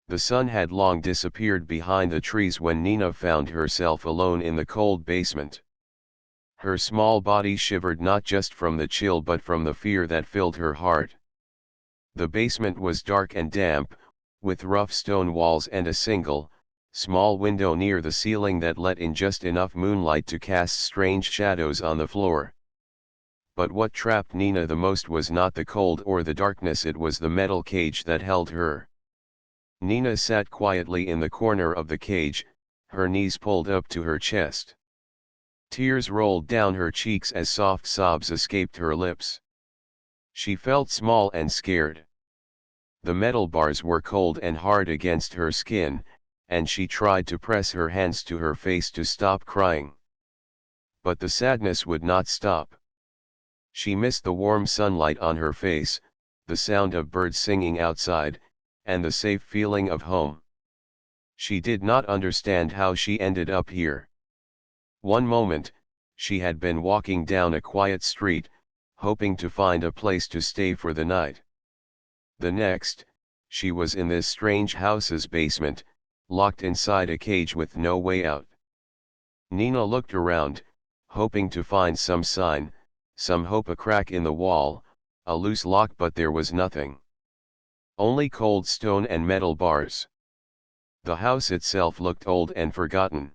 The sun had long disappeared behind the trees when Nina found herself alone in the cold basement. Her small body shivered not just from the chill but from the fear that filled her heart. The basement was dark and damp, with rough stone walls and a single, small window near the ceiling that let in just enough moonlight to cast strange shadows on the floor. But what trapped Nina the most was not the cold or the darkness, it was the metal cage that held her. Nina sat quietly in the corner of the cage, her knees pulled up to her chest. Tears rolled down her cheeks as soft sobs escaped her lips. She felt small and scared. The metal bars were cold and hard against her skin, and she tried to press her hands to her face to stop crying. But the sadness would not stop. She missed the warm sunlight on her face, the sound of birds singing outside, and the safe feeling of home. She did not understand how she ended up here. One moment, she had been walking down a quiet street, hoping to find a place to stay for the night. The next, she was in this strange house's basement, locked inside a cage with no way out. Nina looked around, hoping to find some sign, some hope, a crack in the wall, a loose lock, but there was nothing. Only cold stone and metal bars. The house itself looked old and forgotten.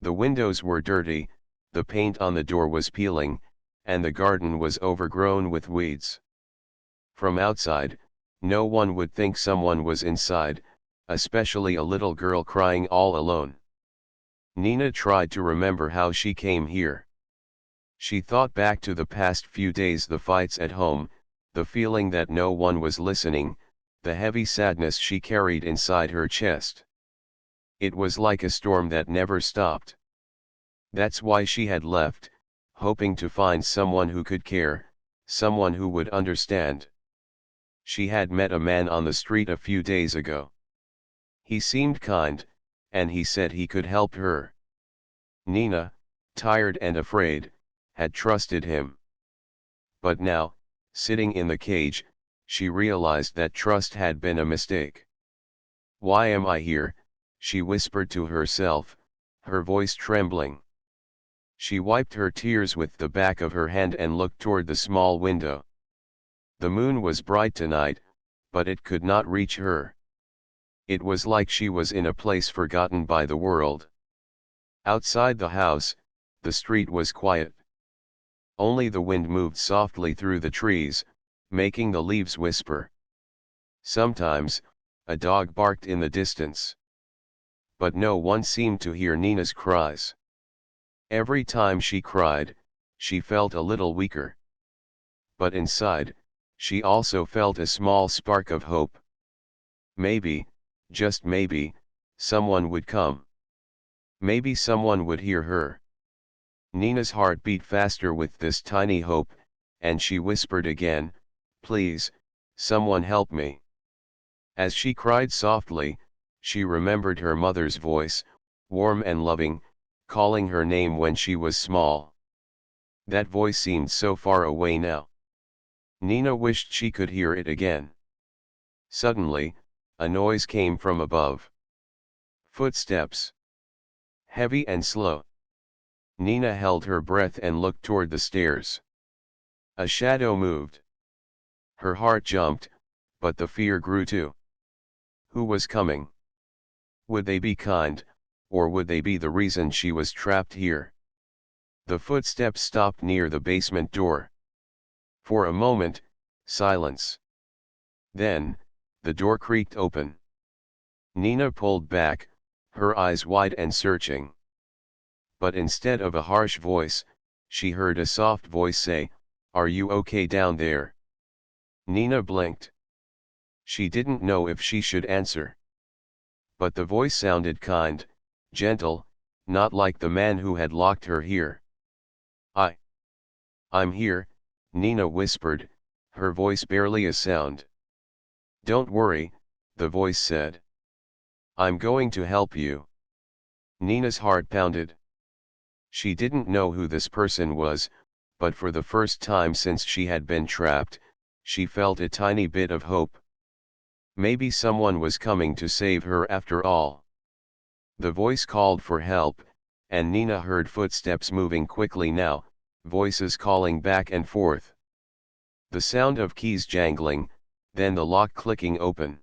The windows were dirty, the paint on the door was peeling, and the garden was overgrown with weeds. From outside, no one would think someone was inside, especially a little girl crying all alone. Nina tried to remember how she came here. She thought back to the past few days, the fights at home, the feeling that no one was listening, the heavy sadness she carried inside her chest. It was like a storm that never stopped. That's why she had left, hoping to find someone who could care, someone who would understand. She had met a man on the street a few days ago. He seemed kind, and he said he could help her. Nina, tired and afraid, had trusted him. But now, sitting in the cage, she realized that trust had been a mistake. "Why am I here?" she whispered to herself, her voice trembling. She wiped her tears with the back of her hand and looked toward the small window. The moon was bright tonight, but it could not reach her. It was like she was in a place forgotten by the world. Outside the house, the street was quiet. Only the wind moved softly through the trees, making the leaves whisper. Sometimes, a dog barked in the distance. But no one seemed to hear Nina's cries. Every time she cried, she felt a little weaker. But inside, she also felt a small spark of hope. Maybe, just maybe, someone would come. Maybe someone would hear her. Nina's heart beat faster with this tiny hope, and she whispered again, "Please, someone help me." As she cried softly, she remembered her mother's voice, warm and loving, calling her name when she was small. That voice seemed so far away now. Nina wished she could hear it again. Suddenly, a noise came from above. Footsteps. Heavy and slow. Nina held her breath and looked toward the stairs. A shadow moved. Her heart jumped, but the fear grew too. Who was coming? Would they be kind, or would they be the reason she was trapped here? The footsteps stopped near the basement door. For a moment, silence. Then, the door creaked open. Nina pulled back, her eyes wide and searching. But instead of a harsh voice, she heard a soft voice say, "Are you okay down there?" Nina blinked. She didn't know if she should answer. But the voice sounded kind, gentle, not like the man who had locked her here. I'm here," Nina whispered, her voice barely a sound. "Don't worry," the voice said. "I'm going to help you." Nina's heart pounded. She didn't know who this person was, but for the first time since she had been trapped, she felt a tiny bit of hope. Maybe someone was coming to save her after all. The voice called for help, and Nina heard footsteps moving quickly now, voices calling back and forth. The sound of keys jangling, then the lock clicking open.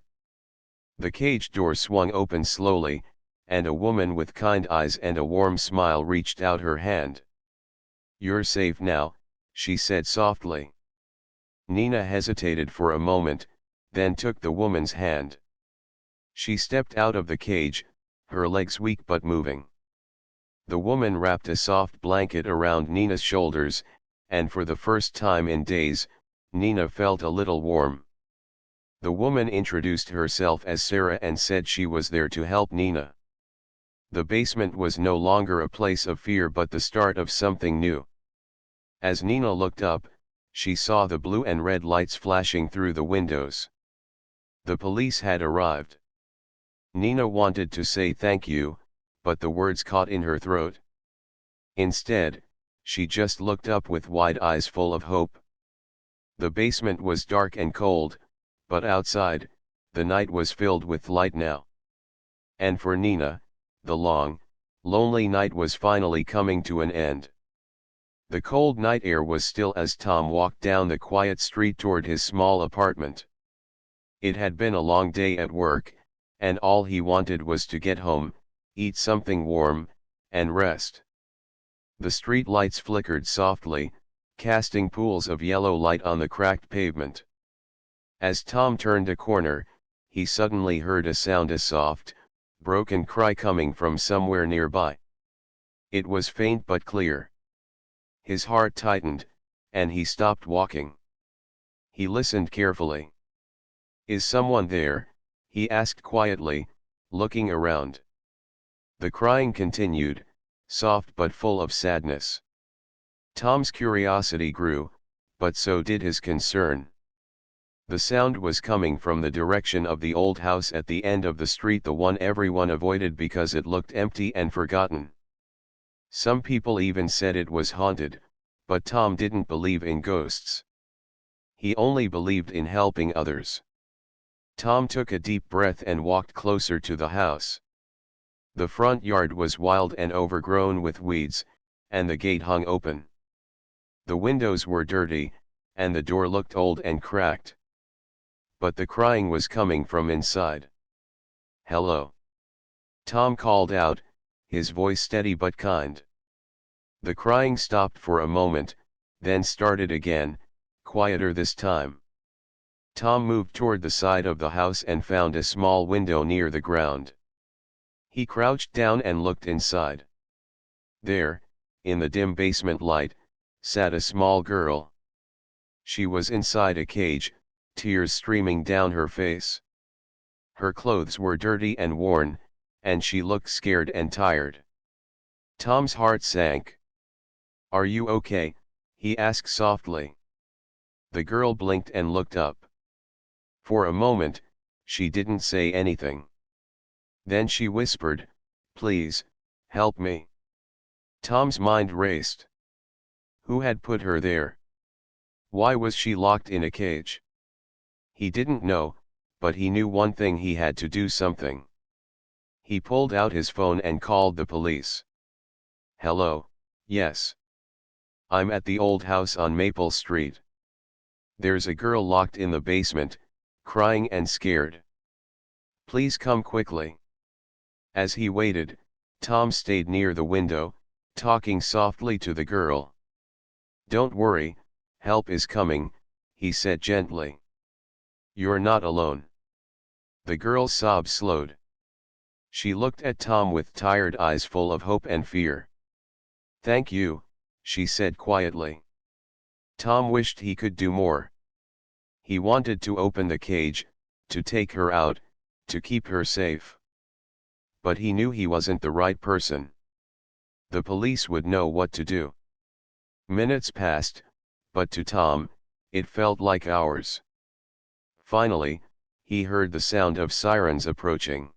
The cage door swung open slowly, and a woman with kind eyes and a warm smile reached out her hand. "You're safe now," she said softly. Nina hesitated for a moment, then took the woman's hand. She stepped out of the cage, her legs weak but moving. The woman wrapped a soft blanket around Nina's shoulders, and for the first time in days, Nina felt a little warm. The woman introduced herself as Sarah and said she was there to help Nina. The basement was no longer a place of fear but the start of something new. As Nina looked up, she saw the blue and red lights flashing through the windows. The police had arrived. Nina wanted to say thank you, but the words caught in her throat. Instead, she just looked up with wide eyes full of hope. The basement was dark and cold, but outside, the night was filled with light now. And for Nina, the long, lonely night was finally coming to an end. The cold night air was still as Tom walked down the quiet street toward his small apartment. It had been a long day at work, and all he wanted was to get home, eat something warm, and rest. The street lights flickered softly, casting pools of yellow light on the cracked pavement. As Tom turned a corner, he suddenly heard a sound, a soft, broken cry coming from somewhere nearby. It was faint but clear. His heart tightened, and he stopped walking. He listened carefully. "Is someone there?" he asked quietly, looking around. The crying continued, soft but full of sadness. Tom's curiosity grew, but so did his concern. The sound was coming from the direction of the old house at the end of the street, the one everyone avoided because it looked empty and forgotten. Some people even said it was haunted, but Tom didn't believe in ghosts. He only believed in helping others. Tom took a deep breath and walked closer to the house. The front yard was wild and overgrown with weeds, and the gate hung open. The windows were dirty, and the door looked old and cracked. But the crying was coming from inside. "Hello," Tom called out, his voice steady but kind. The crying stopped for a moment, then started again, quieter this time. Tom moved toward the side of the house and found a small window near the ground. He crouched down and looked inside. There, in the dim basement light, sat a small girl. She was inside a cage, tears streaming down her face. Her clothes were dirty and worn, and she looked scared and tired. Tom's heart sank. "Are you okay?" he asked softly. The girl blinked and looked up. For a moment, she didn't say anything. Then she whispered, "Please, help me." Tom's mind raced. Who had put her there? Why was she locked in a cage? He didn't know, but he knew one thing: he had to do something. He pulled out his phone and called the police. "Hello, yes. I'm at the old house on Maple Street. There's a girl locked in the basement, crying and scared. Please come quickly." As he waited, Tom stayed near the window, talking softly to the girl. "Don't worry, help is coming," he said gently. "You're not alone." The girl's sobs slowed. She looked at Tom with tired eyes full of hope and fear. "Thank you," she said quietly. Tom wished he could do more. He wanted to open the cage, to take her out, to keep her safe. But he knew he wasn't the right person. The police would know what to do. Minutes passed, but to Tom, it felt like hours. Finally, he heard the sound of sirens approaching.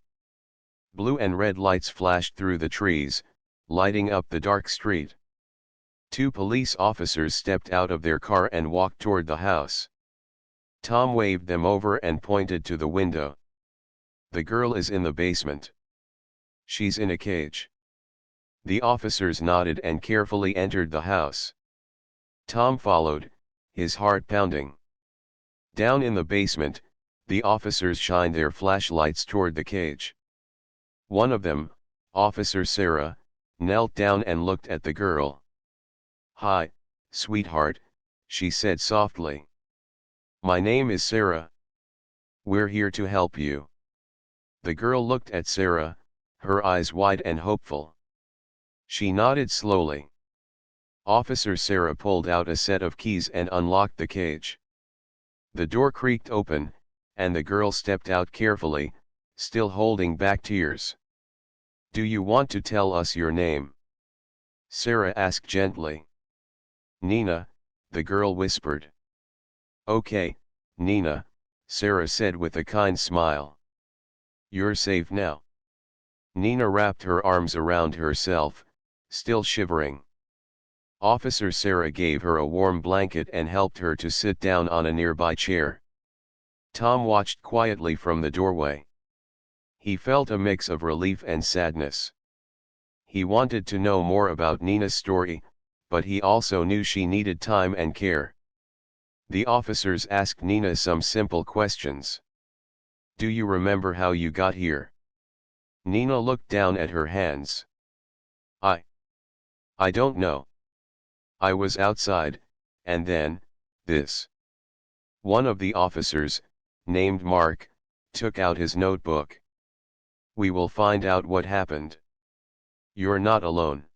Blue and red lights flashed through the trees, lighting up the dark street. 2 police officers stepped out of their car and walked toward the house. Tom waved them over and pointed to the window. The girl is in the basement. She's in a cage. The officers nodded and carefully entered the house. Tom followed, his heart pounding. Down in the basement, the officers shined their flashlights toward the cage. One of them, Officer Sarah, knelt down and looked at the girl. "Hi, sweetheart," she said softly. "My name is Sarah. We're here to help you." The girl looked at Sarah, her eyes wide and hopeful. She nodded slowly. Officer Sarah pulled out a set of keys and unlocked the cage. The door creaked open, and the girl stepped out carefully, still holding back tears. "Do you want to tell us your name?" Sarah asked gently. "Nina," the girl whispered. "Okay, Nina," Sarah said with a kind smile. "You're safe now." Nina wrapped her arms around herself, still shivering. Officer Sarah gave her a warm blanket and helped her to sit down on a nearby chair. Tom watched quietly from the doorway. He felt a mix of relief and sadness. He wanted to know more about Nina's story, but he also knew she needed time and care. The officers asked Nina some simple questions. "Do you remember how you got here?" Nina looked down at her hands. I don't know. I was outside, and then, this." One of the officers, named Mark, took out his notebook. "We will find out what happened. You're not alone."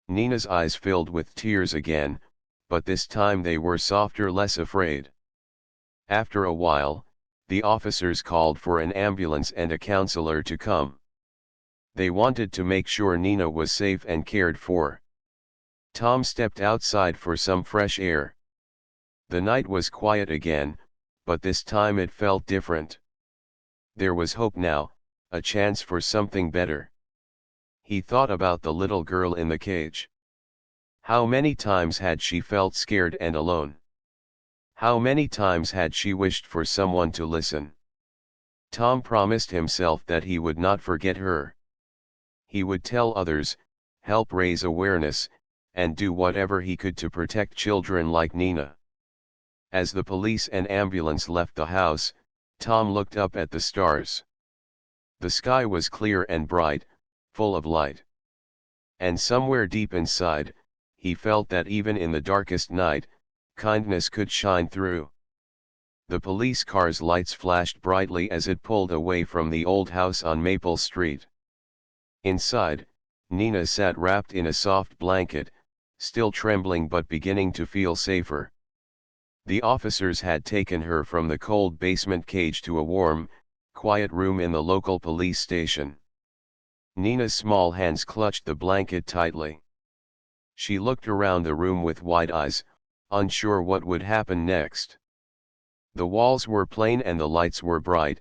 Nina's eyes filled with tears again, but this time they were softer, less afraid. After a while, the officers called for an ambulance and a counselor to come. They wanted to make sure Nina was safe and cared for. Tom stepped outside for some fresh air. The night was quiet again, but this time it felt different. There was hope now, a chance for something better. He thought about the little girl in the cage. How many times had she felt scared and alone? How many times had she wished for someone to listen? Tom promised himself that he would not forget her. He would tell others, help raise awareness, and do whatever he could to protect children like Nina. As the police and ambulance left the house, Tom looked up at the stars. The sky was clear and bright, full of light. And somewhere deep inside, he felt that even in the darkest night, kindness could shine through. The police car's lights flashed brightly as it pulled away from the old house on Maple Street. Inside, Nina sat wrapped in a soft blanket, still trembling but beginning to feel safer. The officers had taken her from the cold basement cage to a warm, quiet room in the local police station. Nina's small hands clutched the blanket tightly. She looked around the room with wide eyes, unsure what would happen next. The walls were plain and the lights were bright,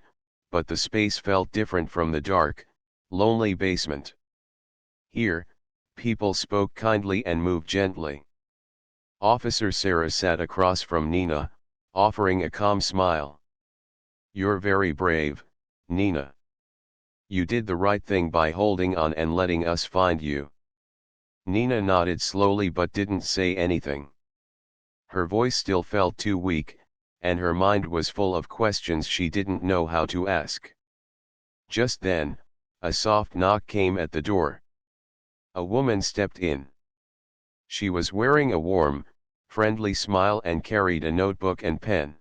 but the space felt different from the dark, lonely basement. Here, people spoke kindly and moved gently. Officer Sarah sat across from Nina, offering a calm smile. "You're very brave, Nina. You did the right thing by holding on and letting us find you." Nina nodded slowly but didn't say anything. Her voice still felt too weak, and her mind was full of questions she didn't know how to ask. Just then, a soft knock came at the door. A woman stepped in. She was wearing a warm, friendly smile and carried a notebook and pen.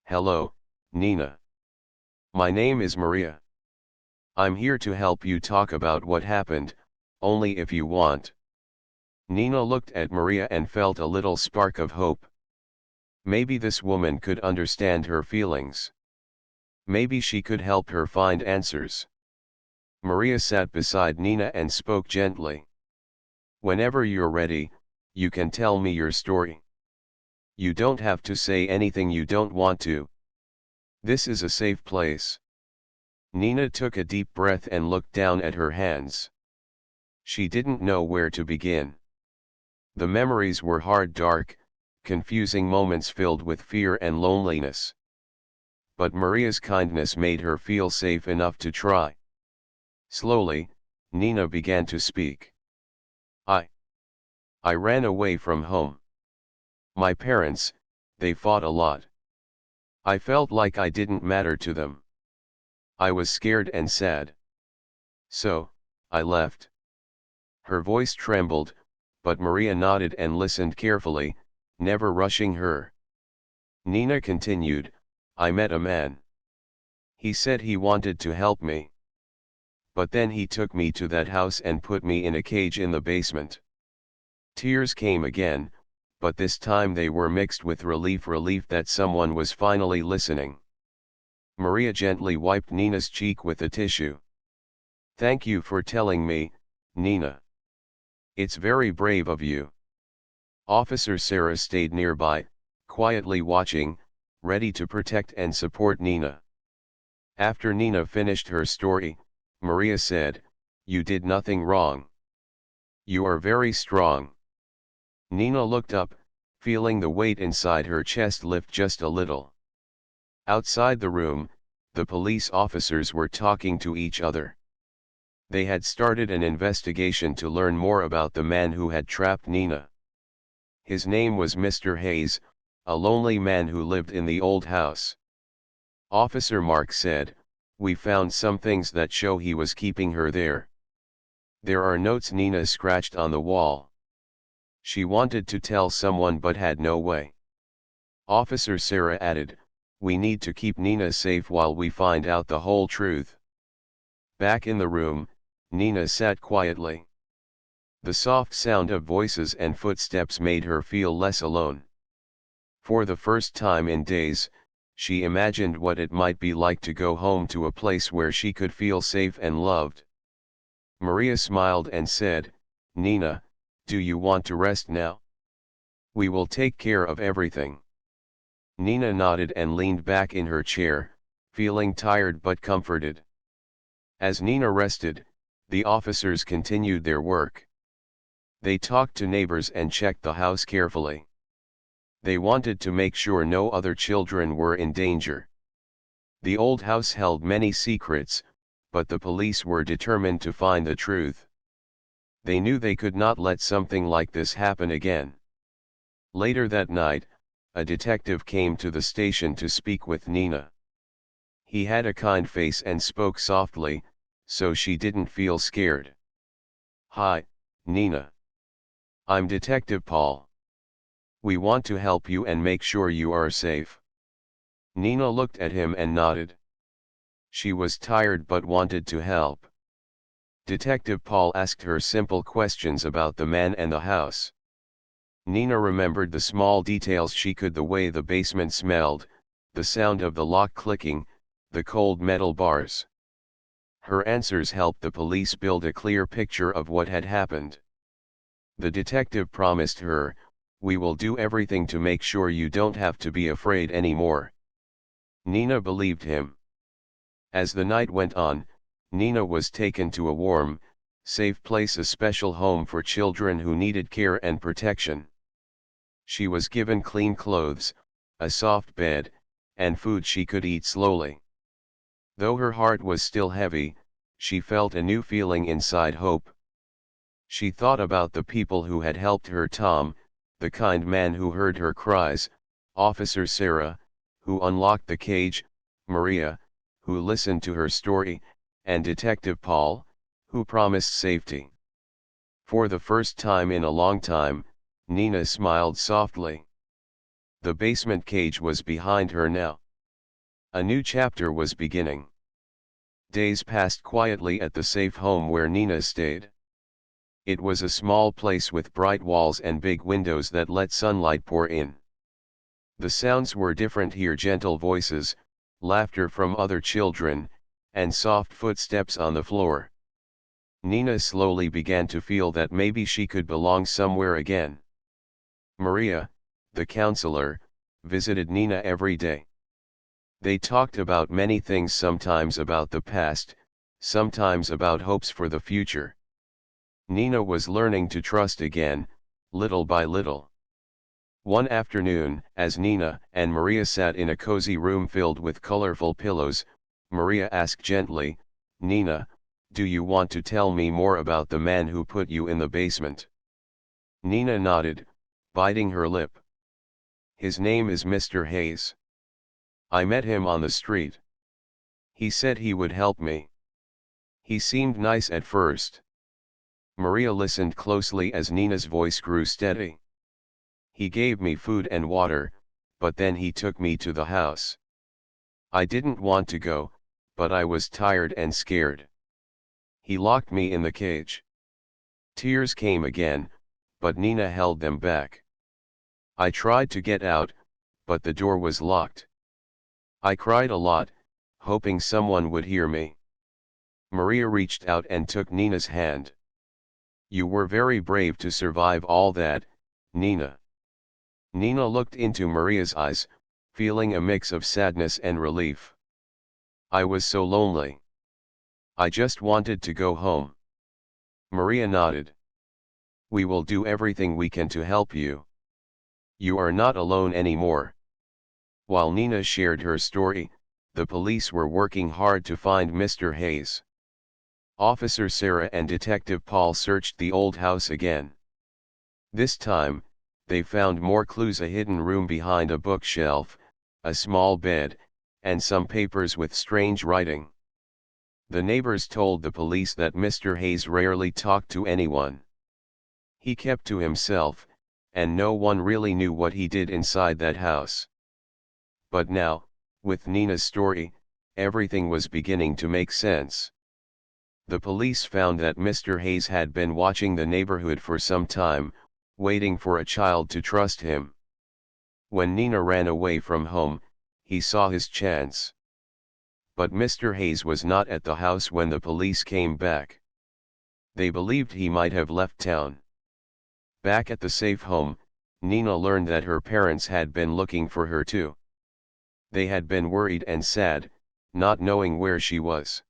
"Hello, Nina. My name is Maria. I'm here to help you talk about what happened, only if you want." Nina looked at Maria and felt a little spark of hope. Maybe this woman could understand her feelings. Maybe she could help her find answers. Maria sat beside Nina and spoke gently. "Whenever you're ready, you can tell me your story. You don't have to say anything you don't want to. This is a safe place." Nina took a deep breath and looked down at her hands. She didn't know where to begin. The memories were hard, dark, confusing moments filled with fear and loneliness. But Maria's kindness made her feel safe enough to try. Slowly, Nina began to speak. I ran away from home. My parents, they fought a lot. I felt like I didn't matter to them. I was scared and sad. So, I left. Her voice trembled, but Maria nodded and listened carefully, never rushing her. Nina continued, I met a man. He said he wanted to help me. But then he took me to that house and put me in a cage in the basement. Tears came again, but this time they were mixed with relief that someone was finally listening. Maria gently wiped Nina's cheek with a tissue. Thank you for telling me, Nina. It's very brave of you. Officer Sarah stayed nearby, quietly watching, ready to protect and support Nina. After Nina finished her story, Maria said, You did nothing wrong. You are very strong. Nina looked up, feeling the weight inside her chest lift just a little. Outside the room, the police officers were talking to each other. They had started an investigation to learn more about the man who had trapped Nina. His name was Mr. Hayes, a lonely man who lived in the old house. Officer Mark said, We found some things that show he was keeping her there. There are notes Nina scratched on the wall. She wanted to tell someone but had no way. Officer Sarah added, We need to keep Nina safe while we find out the whole truth. Back in the room, Nina sat quietly. The soft sound of voices and footsteps made her feel less alone. For the first time in days, she imagined what it might be like to go home to a place where she could feel safe and loved. Maria smiled and said, Nina, do you want to rest now? We will take care of everything. Nina nodded and leaned back in her chair, feeling tired but comforted. As Nina rested, the officers continued their work. They talked to neighbors and checked the house carefully. They wanted to make sure no other children were in danger. The old house held many secrets, but the police were determined to find the truth. They knew they could not let something like this happen again. Later that night, a detective came to the station to speak with Nina. He had a kind face and spoke softly, so she didn't feel scared. Hi, Nina. I'm Detective Paul. We want to help you and make sure you are safe. Nina looked at him and nodded. She was tired but wanted to help. Detective Paul asked her simple questions about the man and the house. Nina remembered the small details the way the basement smelled, the sound of the lock clicking, the cold metal bars. Her answers helped the police build a clear picture of what had happened. The detective promised her, We will do everything to make sure you don't have to be afraid anymore. Nina believed him. As the night went on, Nina was taken to a warm, safe place, a special home for children who needed care and protection. She was given clean clothes, a soft bed, and food she could eat slowly. Though her heart was still heavy, she felt a new feeling inside, hope. She thought about the people who had helped her: Tom, the kind man who heard her cries, Officer Sarah, who unlocked the cage, Maria, who listened to her story, and Detective Paul, who promised safety. For the first time in a long time, Nina smiled softly. The basement cage was behind her now. A new chapter was beginning. Days passed quietly at the safe home where Nina stayed. It was a small place with bright walls and big windows that let sunlight pour in. The sounds were different here: gentle voices, laughter from other children, and soft footsteps on the floor. Nina slowly began to feel that maybe she could belong somewhere again. Maria, the counselor, visited Nina every day. They talked about many things, sometimes about the past, sometimes about hopes for the future. Nina was learning to trust again, little by little. One afternoon, as Nina and Maria sat in a cozy room filled with colorful pillows, Maria asked gently, "Nina, do you want to tell me more about the man who put you in the basement?" Nina nodded, biting her lip. "His name is Mr. Hayes. I met him on the street. He said he would help me. He seemed nice at first." Maria listened closely as Nina's voice grew steady. "He gave me food and water, but then he took me to the house. I didn't want to go, but I was tired and scared. He locked me in the cage." Tears came again, but Nina held them back. "I tried to get out, but the door was locked. I cried a lot, hoping someone would hear me." Maria reached out and took Nina's hand. "You were very brave to survive all that, Nina." Nina looked into Maria's eyes, feeling a mix of sadness and relief. "I was so lonely. I just wanted to go home." Maria nodded. "We will do everything we can to help you. You are not alone anymore." While Nina shared her story, the police were working hard to find Mr. Hayes. Officer Sarah and Detective Paul searched the old house again. This time, they found more clues: a hidden room behind a bookshelf, a small bed, and some papers with strange writing. The neighbors told the police that Mr. Hayes rarely talked to anyone. He kept to himself, and no one really knew what he did inside that house. But now, with Nina's story, everything was beginning to make sense. The police found that Mr. Hayes had been watching the neighborhood for some time, waiting for a child to trust him. When Nina ran away from home, he saw his chance. But Mr. Hayes was not at the house when the police came back. They believed he might have left town. Back at the safe home, Nina learned that her parents had been looking for her too. They had been worried and sad, not knowing where she was.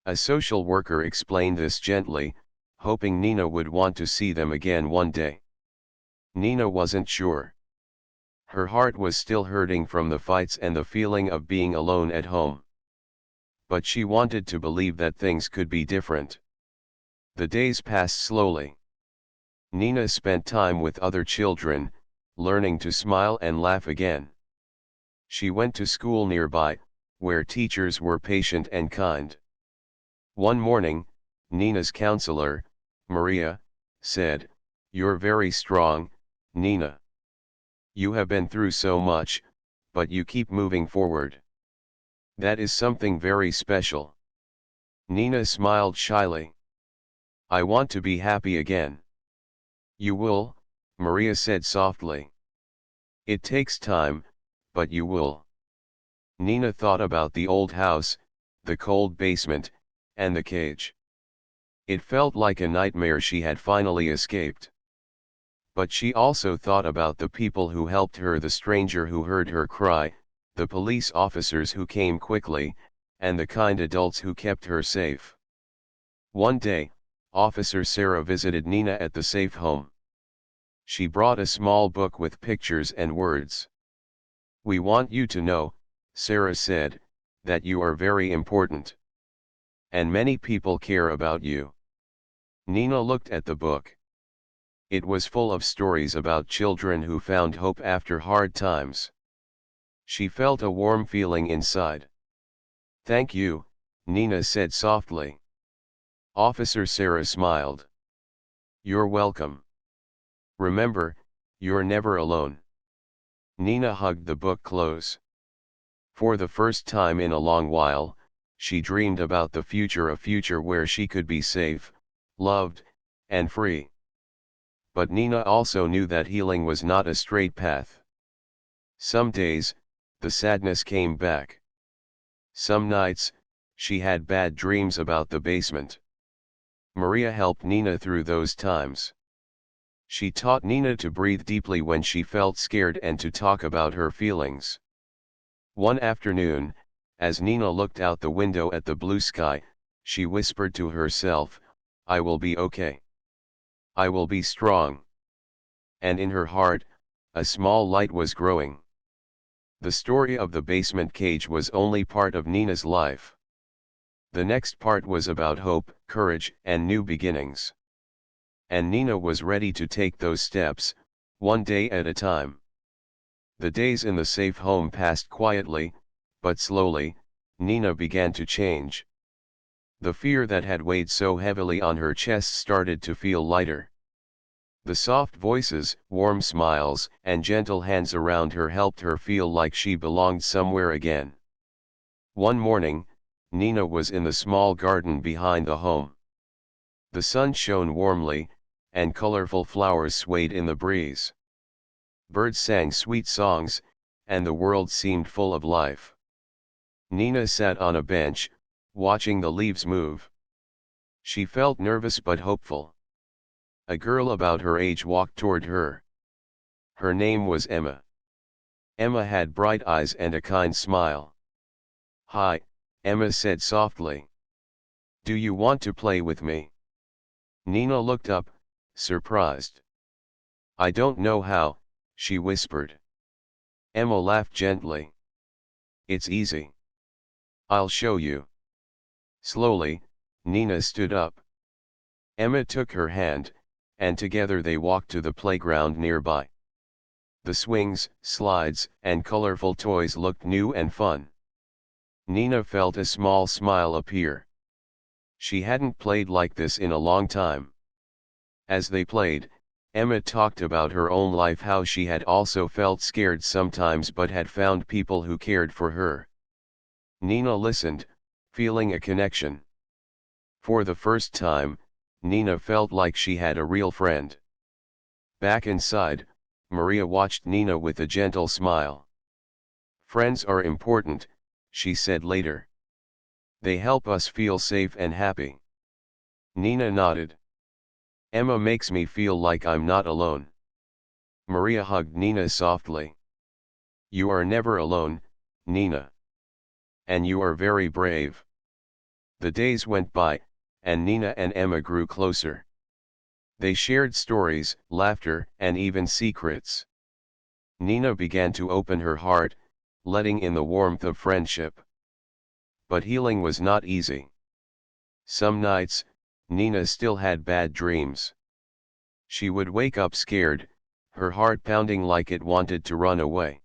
A social worker explained this gently, hoping Nina would want to see them again one day. Nina wasn't sure. Her heart was still hurting from the fights and the feeling of being alone at home. But she wanted to believe that things could be different. The days passed slowly. Nina spent time with other children, learning to smile and laugh again. She went to school nearby, where teachers were patient and kind. One morning, Nina's counselor, Maria, said, "You're very strong, Nina. You have been through so much, but you keep moving forward. That is something very special." Nina smiled shyly. "I want to be happy again." "You will," Maria said softly. "It takes time, but you will." Nina thought about the old house, the cold basement, and the cage. It felt like a nightmare she had finally escaped. But she also thought about the people who helped her: the stranger who heard her cry, the police officers who came quickly, and the kind adults who kept her safe. One day, Officer Sarah visited Nina at the safe home. She brought a small book with pictures and words. "We want you to know," Sarah said, "that you are very important. And many people care about you." Nina looked at the book. It was full of stories about children who found hope after hard times. She felt a warm feeling inside. "Thank you," Nina said softly. Officer Sarah smiled. "You're welcome. Remember, you're never alone." Nina hugged the book close. For the first time in a long while, she dreamed about the future: a future where she could be safe, loved, and free. But Nina also knew that healing was not a straight path. Some days, the sadness came back. Some nights, she had bad dreams about the basement. Maria helped Nina through those times. She taught Nina to breathe deeply when she felt scared and to talk about her feelings. One afternoon, as Nina looked out the window at the blue sky, she whispered to herself, "I will be okay. I will be strong." And in her heart, A small light was growing. The story of the basement cage was only part of Nina's life. The next part was about hope, courage, and new beginnings. And Nina was ready to take those steps, one day at a time. The days in the safe home passed quietly, but slowly, Nina began to change. The fear that had weighed so heavily on her chest started to feel lighter. The soft voices, warm smiles, and gentle hands around her helped her feel like she belonged somewhere again. One morning, Nina was in the small garden behind the home. The sun shone warmly, and colorful flowers swayed in the breeze. Birds sang sweet songs, and the world seemed full of life. Nina sat on a bench, watching the leaves move. She felt nervous but hopeful. A girl about her age walked toward her. Her name was Emma. Emma had bright eyes and a kind smile. "Hi," Emma said softly. "Do you want to play with me?" Nina looked up, surprised. "I don't know how," she whispered. Emma laughed gently. "It's easy. I'll show you." Slowly, Nina stood up. Emma took her hand, and together they walked to the playground nearby. The swings, slides, and colorful toys looked new and fun. Nina felt a small smile appear. She hadn't played like this in a long time. As they played, Emma talked about her own life, how she had also felt scared sometimes but had found people who cared for her. Nina listened, feeling a connection. For the first time, Nina felt like she had a real friend. Back inside, Maria watched Nina with a gentle smile. "Friends are important," she said later. "They help us feel safe and happy." Nina nodded. "Emma makes me feel like I'm not alone." Maria hugged Nina softly. "You are never alone, Nina. And you are very brave." The days went by, and Nina and Emma grew closer. They shared stories, laughter, and even secrets. Nina began to open her heart, letting in the warmth of friendship. But healing was not easy. Some nights, Nina still had bad dreams. She would wake up scared, her heart pounding like it wanted to run away.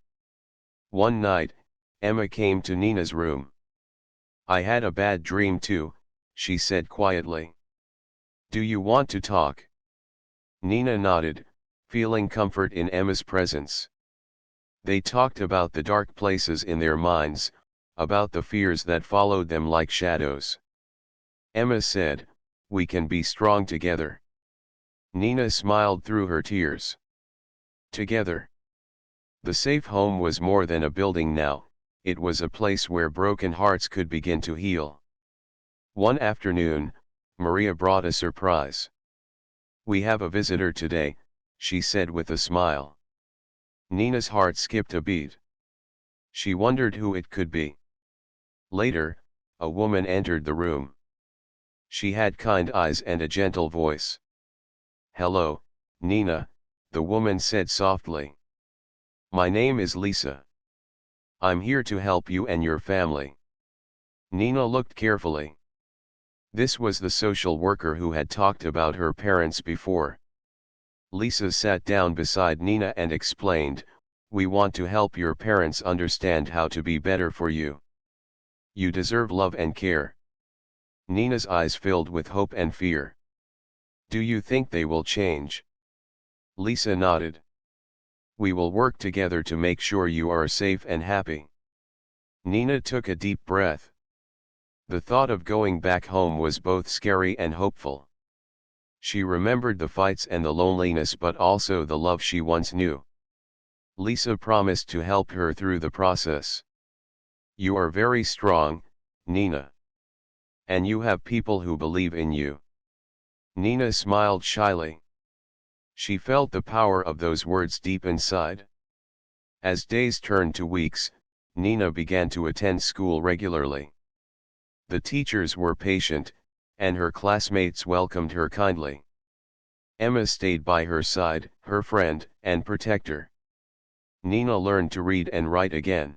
One night, Emma came to Nina's room. "I had a bad dream too," she said quietly. "Do you want to talk?" Nina nodded, feeling comfort in Emma's presence. They talked about the dark places in their minds, about the fears that followed them like shadows. Emma said, "We can be strong together." Nina smiled through her tears. Together. The safe home was more than a building now, it was a place where broken hearts could begin to heal. One afternoon, Maria brought a surprise. "We have a visitor today," she said with a smile. Nina's heart skipped a beat. She wondered who it could be. Later, a woman entered the room. She had kind eyes and a gentle voice. "Hello, Nina," the woman said softly. "My name is Lisa. I'm here to help you and your family." Nina looked carefully. This was the social worker who had talked about her parents before. Lisa sat down beside Nina and explained, "We want to help your parents understand how to be better for you. You deserve love and care." Nina's eyes filled with hope and fear. "Do you think they will change?" Lisa nodded. "We will work together to make sure you are safe and happy." Nina took a deep breath. The thought of going back home was both scary and hopeful. She remembered the fights and the loneliness, but also the love she once knew. Lisa promised to help her through the process. "You are very strong, Nina. And you have people who believe in you." Nina smiled shyly. She felt the power of those words deep inside. As days turned to weeks, Nina began to attend school regularly. The teachers were patient, and her classmates welcomed her kindly. Emma stayed by her side, her friend and protector. Nina learned to read and write again.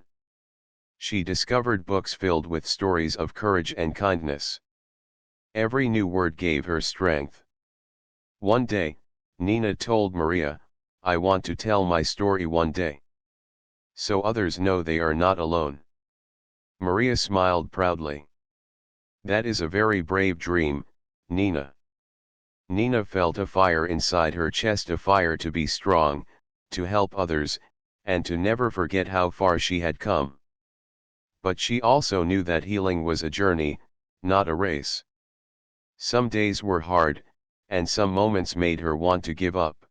She discovered books filled with stories of courage and kindness. Every new word gave her strength. One day, Nina told Maria, "I want to tell my story one day, so others know they are not alone." Maria smiled proudly. "That is a very brave dream, Nina." Nina felt a fire inside her chest, a fire to be strong, to help others, and to never forget how far she had come. But she also knew that healing was a journey, not a race. Some days were hard, and some moments made her want to give up.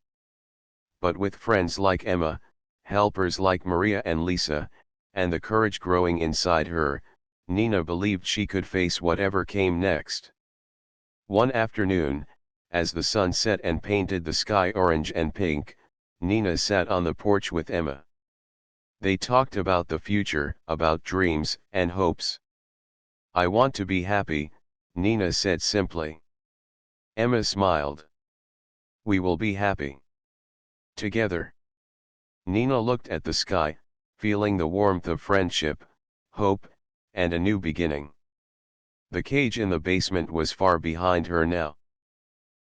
But with friends like Emma, helpers like Maria and Lisa, and the courage growing inside her, Nina believed she could face whatever came next. One afternoon, as the sun set and painted the sky orange and pink, Nina sat on the porch with Emma. They talked about the future, about dreams and hopes. "I want to be happy," Nina said simply. Emma smiled. "We will be happy together." Nina looked at the sky, feeling the warmth of friendship, hope, and a new beginning. The cage in the basement was far behind her now.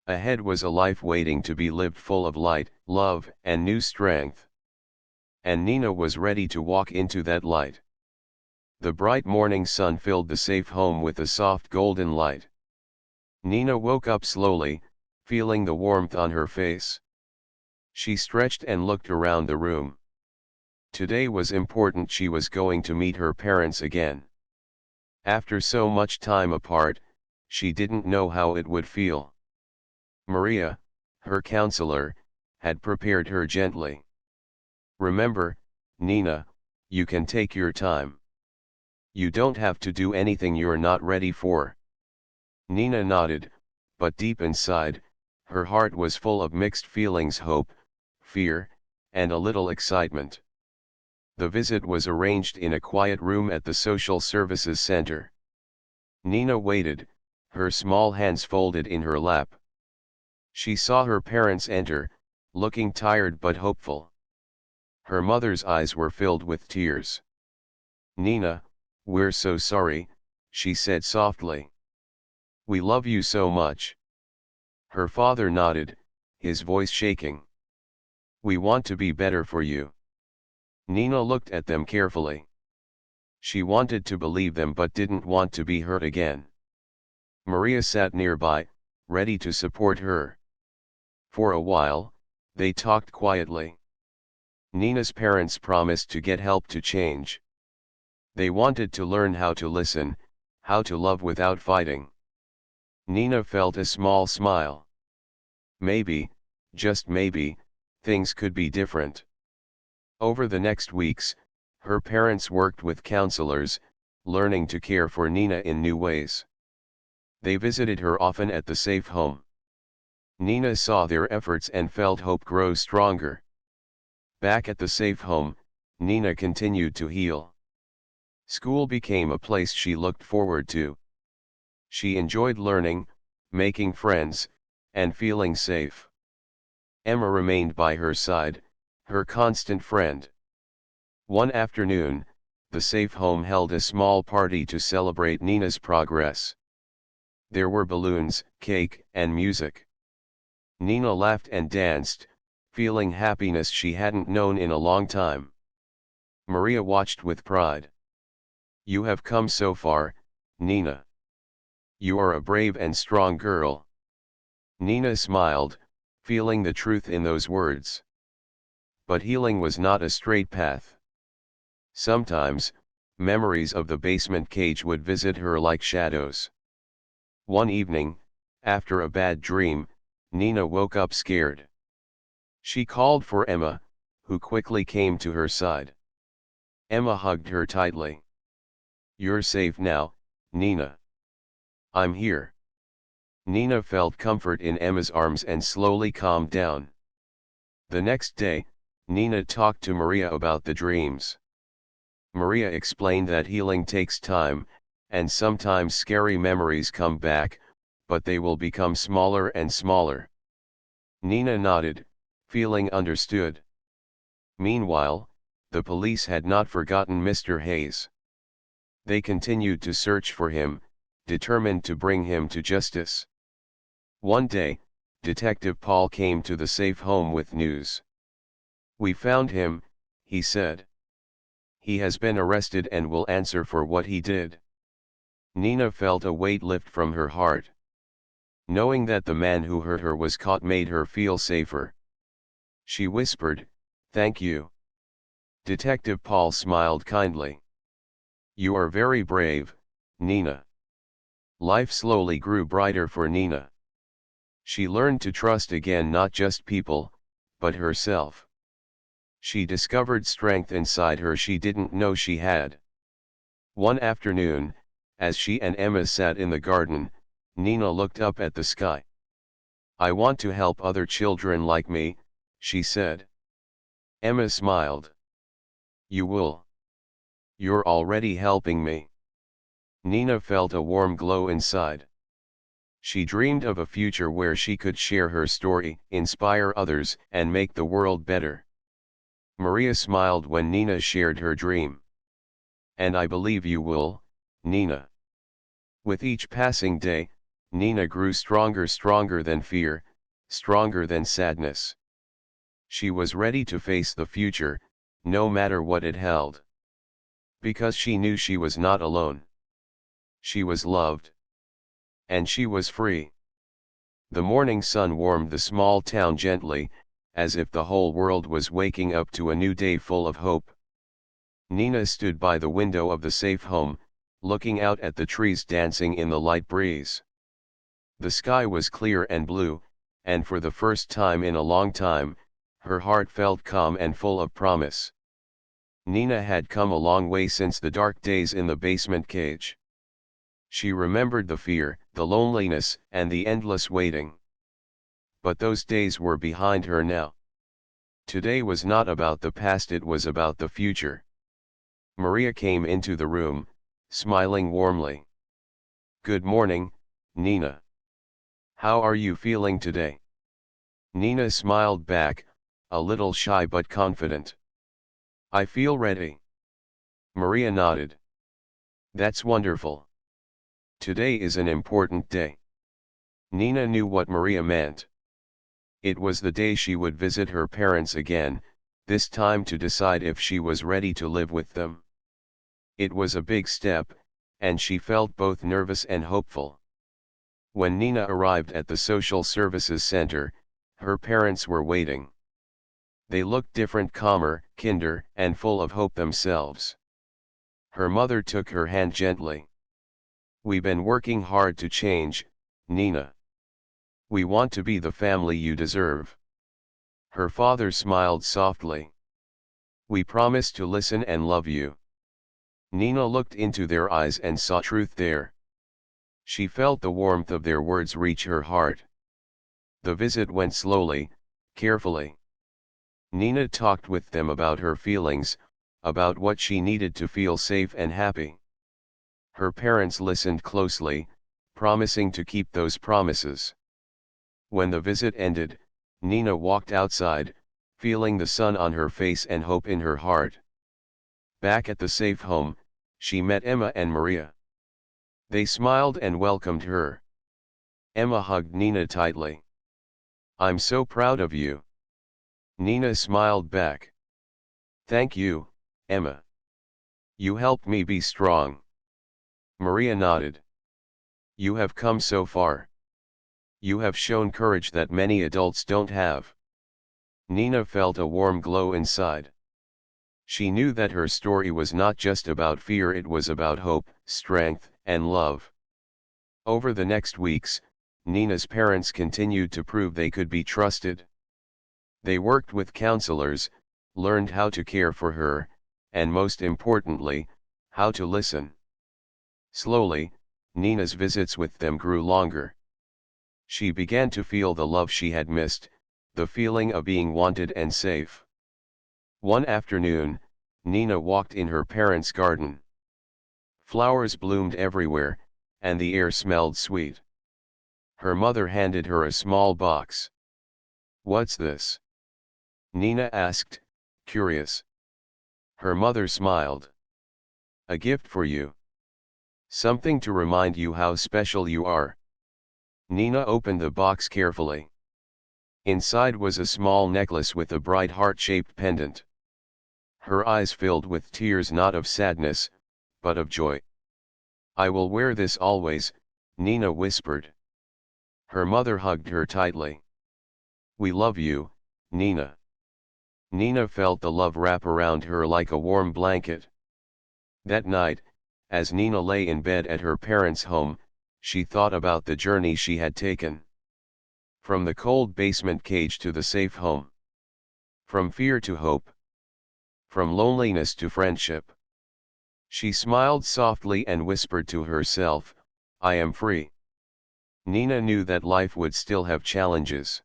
Ahead was a life waiting to be lived, full of light, love, and new strength. And Nina was ready to walk into that light. The bright morning sun filled the safe home with a soft golden light. Nina woke up slowly, feeling the warmth on her face. She stretched and looked around the room. Today was important. She was going to meet her parents again. After so much time apart, she didn't know how it would feel. Maria, her counselor, had prepared her gently. "Remember, Nina, you can take your time. You don't have to do anything you're not ready for." Nina nodded, but deep inside, her heart was full of mixed feelings: hope, fear, and a little excitement. The visit was arranged in a quiet room at the Social Services Center. Nina waited, her small hands folded in her lap. She saw her parents enter, looking tired but hopeful. Her mother's eyes were filled with tears. "Nina, we're so sorry," she said softly. "We love you so much." Her father nodded, his voice shaking. "We want to be better for you." Nina looked at them carefully. She wanted to believe them but didn't want to be hurt again. Maria sat nearby, ready to support her. For a while, they talked quietly. Nina's parents promised to get help to change. They wanted to learn how to listen, how to love without fighting. Nina felt a small smile. Maybe, just maybe, things could be different. Over the next weeks, her parents worked with counselors, learning to care for Nina in new ways. They visited her often at the safe home. Nina saw their efforts and felt hope grow stronger. Back at the safe home, Nina continued to heal. School became a place she looked forward to. She enjoyed learning, making friends, and feeling safe. Emma remained by her side, her constant friend. One afternoon, the safe home held a small party to celebrate Nina's progress. There were balloons, cake, and music. Nina laughed and danced, feeling happiness she hadn't known in a long time. Maria watched with pride. "You have come so far, Nina. You are a brave and strong girl." Nina smiled, feeling the truth in those words. But healing was not a straight path. Sometimes, memories of the basement cage would visit her like shadows. One evening, after a bad dream, Nina woke up scared. She called for Emma, who quickly came to her side. Emma hugged her tightly. "You're safe now, Nina. I'm here." Nina felt comfort in Emma's arms and slowly calmed down. The next day, Nina talked to Maria about the dreams. Maria explained that healing takes time, and sometimes scary memories come back, but they will become smaller and smaller. Nina nodded, feeling understood. Meanwhile, the police had not forgotten Mr. Hayes. They continued to search for him, determined to bring him to justice. One day, Detective Paul came to the safe home with news. "We found him," he said. "He has been arrested and will answer for what he did." Nina felt a weight lift from her heart. Knowing that the man who hurt her was caught made her feel safer. She whispered, "Thank you." Detective Paul smiled kindly. "You are very brave, Nina." Life slowly grew brighter for Nina. She learned to trust again not just people, but herself. She discovered strength inside her she didn't know she had. One afternoon, as she and Emma sat in the garden, Nina looked up at the sky. "I want to help other children like me," she said. Emma smiled. "You will. You're already helping me." Nina felt a warm glow inside. She dreamed of a future where she could share her story, inspire others, and make the world better. Maria smiled when Nina shared her dream. "And I believe you will, Nina." With each passing day, Nina grew stronger than fear, stronger than sadness. She was ready to face the future, no matter what it held. Because she knew she was not alone. She was loved. And she was free. The morning sun warmed the small town gently, as if the whole world was waking up to a new day full of hope. Nina stood by the window of the safe home, looking out at the trees dancing in the light breeze. The sky was clear and blue, and for the first time in a long time, her heart felt calm and full of promise. Nina had come a long way since the dark days in the basement cage. She remembered the fear, the loneliness, and the endless waiting. But those days were behind her now. Today was not about the past, it was about the future. Maria came into the room, smiling warmly. "Good morning, Nina. How are you feeling today?" Nina smiled back, a little shy but confident. "I feel ready." Maria nodded. "That's wonderful. Today is an important day." Nina knew what Maria meant. It was the day she would visit her parents again, this time to decide if she was ready to live with them. It was a big step, and she felt both nervous and hopeful. When Nina arrived at the social services center, her parents were waiting. They looked different, calmer, kinder, and full of hope themselves. Her mother took her hand gently. "We've been working hard to change, Nina. We want to be the family you deserve." Her father smiled softly. "We promise to listen and love you." Nina looked into their eyes and saw truth there. She felt the warmth of their words reach her heart. The visit went slowly, carefully. Nina talked with them about her feelings, about what she needed to feel safe and happy. Her parents listened closely, promising to keep those promises. When the visit ended, Nina walked outside, feeling the sun on her face and hope in her heart. Back at the safe home, she met Emma and Maria. They smiled and welcomed her. Emma hugged Nina tightly. "I'm so proud of you." Nina smiled back. "Thank you, Emma. You helped me be strong." Maria nodded. "You have come so far. You have shown courage that many adults don't have." Nina felt a warm glow inside. She knew that her story was not just about fear, it was about hope, strength, and love. Over the next weeks, Nina's parents continued to prove they could be trusted. They worked with counselors, learned how to care for her, and most importantly, how to listen. Slowly, Nina's visits with them grew longer. She began to feel the love she had missed, the feeling of being wanted and safe. One afternoon, Nina walked in her parents' garden. Flowers bloomed everywhere, and the air smelled sweet. Her mother handed her a small box. "What's this?" Nina asked, curious. Her mother smiled. A gift for you. Something to remind you how special you are. Nina opened the box carefully. Inside was a small necklace with a bright heart-shaped pendant. Her eyes filled with tears, not of sadness, but of joy. I will wear this always, Nina whispered. Her mother hugged her tightly. We love you, Nina. Nina felt the love wrap around her like a warm blanket. That night, as Nina lay in bed at her parents' home, she thought about the journey she had taken. From the cold basement cage to the safe home. From fear to hope. From loneliness to friendship. She smiled softly and whispered to herself, I am free. Nina knew that life would still have challenges.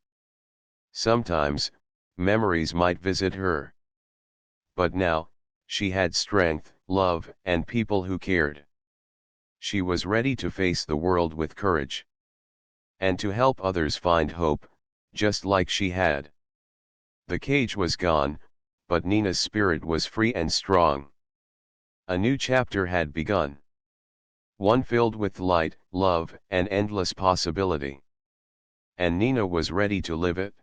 Sometimes, memories might visit her. But now, she had strength, love, and people who cared. She was ready to face the world with courage. And to help others find hope, just like she had. The cage was gone, but Nina's spirit was free and strong. A new chapter had begun. One filled with light, love, and endless possibility. And Nina was ready to live it.